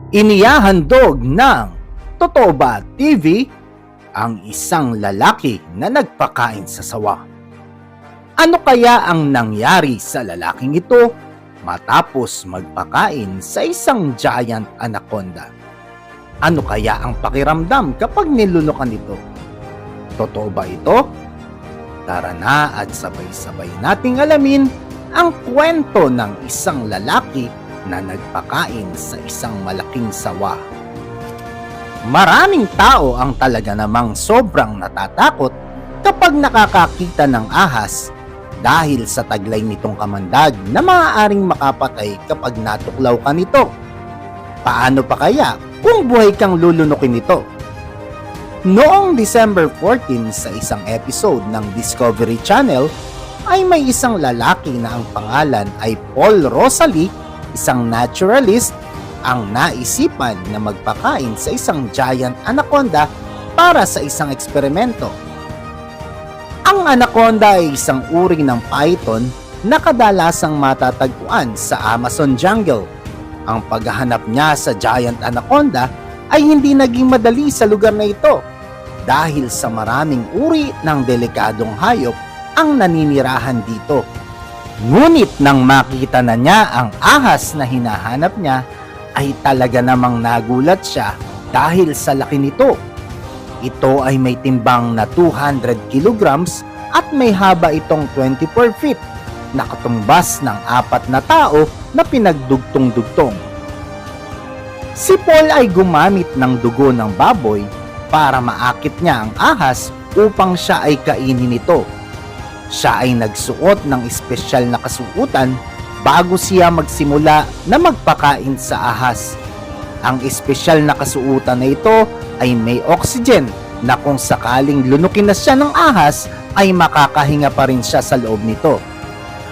Inihahandog ng Totoo Ba TV ang isang lalaki na nagpakain sa sawa. Ano kaya ang nangyari sa lalaking ito matapos magpakain sa isang giant anaconda? Ano kaya ang pakiramdam kapag nilulukan ito? Totoo ba ito? Tara na at sabay-sabay nating alamin ang kwento ng isang lalaki na nagpakain sa isang malaking sawa. Maraming tao ang talaga namang sobrang natatakot kapag nakakakita ng ahas dahil sa taglay nitong kamandag na maaaring makapatay kapag natuklaw ka nito. Paano pa kaya kung buhay kang lulunukin nito? Noong December 14 sa isang episode ng Discovery Channel ay may isang lalaki na ang pangalan ay Paul Rosalie, isang naturalist, ang naisipan na magpakain sa isang giant anaconda para sa isang eksperimento. Ang anaconda ay isang uri ng python na kadalasang matatagpuan sa Amazon jungle. Ang paghahanap niya sa giant anaconda ay hindi naging madali sa lugar na ito dahil sa maraming uri ng delikadong hayop ang naninirahan dito. Ngunit nang makita na niya ang ahas na hinahanap niya, ay talaga namang nagulat siya dahil sa laki nito. Ito ay may timbang na 200 kilograms at may haba itong 24 feet, na katumbas ng 4 na tao na pinagdugtong-dugtong. Si Paul ay gumamit ng dugo ng baboy para maakit niya ang ahas upang siya ay kainin ito. Siya ay nagsuot ng espesyal na kasuotan bago siya magsimula na magpakain sa ahas. Ang espesyal na kasuotan na ito ay may oxygen na kung sakaling lunukin na siya ng ahas ay makakahinga pa rin siya sa loob nito.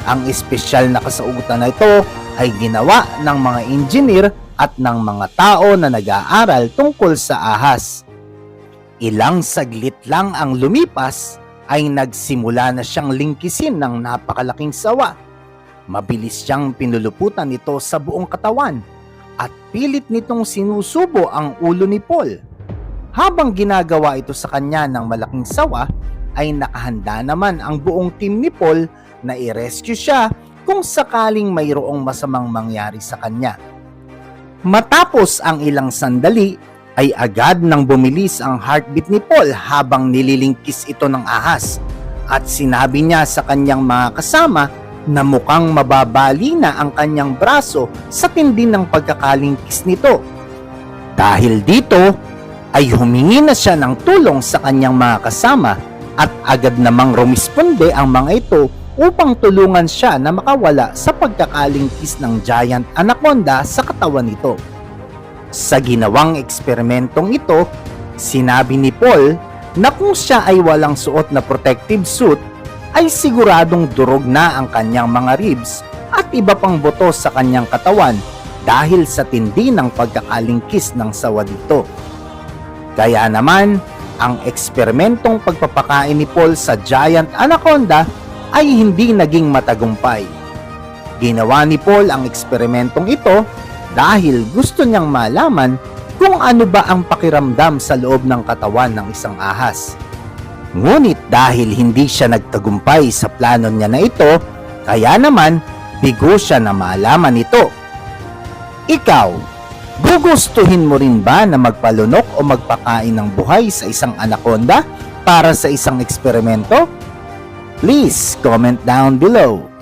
Ang espesyal na kasuotan na ito ay ginawa ng mga engineer at ng mga tao na nag-aaral tungkol sa ahas. Ilang saglit lang ang lumipas ay nagsimula na siyang lingkisin ng napakalaking sawa. Mabilis siyang pinuluputan nito sa buong katawan at pilit nitong sinusubo ang ulo ni Paul. Habang ginagawa ito sa kanya ng malaking sawa, ay nakahanda naman ang buong team ni Paul na i-rescue siya kung sakaling mayroong masamang mangyari sa kanya. Matapos ang ilang sandali, ay agad nang bumilis ang heartbeat ni Paul habang nililingkis ito ng ahas at sinabi niya sa kanyang mga kasama na mukhang mababali na ang kanyang braso sa tindi ng pagkakalingkis nito. Dahil dito ay humingi na siya ng tulong sa kanyang mga kasama at agad namang rumisponde ang mga ito upang tulungan siya na makawala sa pagkakalingkis ng giant anaconda sa katawan nito. Sa ginawang eksperimentong ito, sinabi ni Paul na kung siya ay walang suot na protective suit, ay siguradong durog na ang kanyang mga ribs at iba pang buto sa kanyang katawan dahil sa tindi ng pagkakalingkis ng sawa dito. Kaya naman, ang eksperimentong pagpapakain ni Paul sa giant anaconda ay hindi naging matagumpay. Ginawa ni Paul ang eksperimentong ito dahil gusto niyang malaman kung ano ba ang pakiramdam sa loob ng katawan ng isang ahas. Ngunit dahil hindi siya nagtagumpay sa plano niya na ito, kaya naman bigo siya na malaman ito. Ikaw, gugustuhin mo rin ba na magpalunok o magpakain ng buhay sa isang anaconda para sa isang eksperimento? Please comment down below.